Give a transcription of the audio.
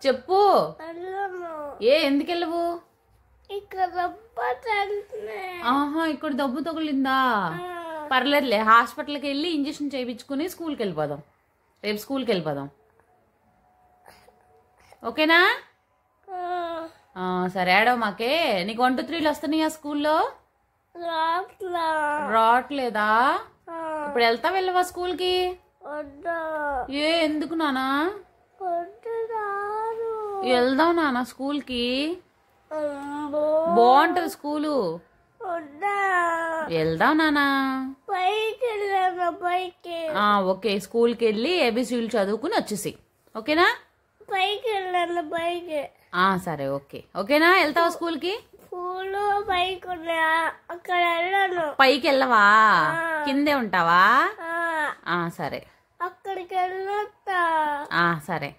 చెప్పు. ఏ ఎందుకు వెళ్ళవు? ఆహా, ఇక్కడ దెబ్బ తగిలిందా? పర్లేదులే, హాస్పిటల్కి వెళ్ళి ఇంజక్షన్ చేయించుకుని స్కూల్కి వెళ్ళిపోదాం. రేపు స్కూల్కి వెళ్ళిపోదాం, ఓకేనా? సరే, ఏడవ మాకే. నీకు 1 2 3 వస్తున్నాయా స్కూల్లో? రావట్లేదా? ఇప్పుడు వెళ్ళవా స్కూల్కి? ఏ ఎందుకు నానా? వెళ్దాం నానా స్కూల్కి, బాగుంటది స్కూలు. వెళ్దాం నానా. ఓకే, స్కూల్కి వెళ్ళి ఏబిసిలు చదువుకుని వచ్చేసి, ఓకేనా? సరే, ఓకే. ఓకేనా? వెళ్తావా స్కూల్కి? పైకి వెళ్ళవా? కిందే ఉంటావా? సరే, అక్కడికి వెళ్ళొస్తా. సరే.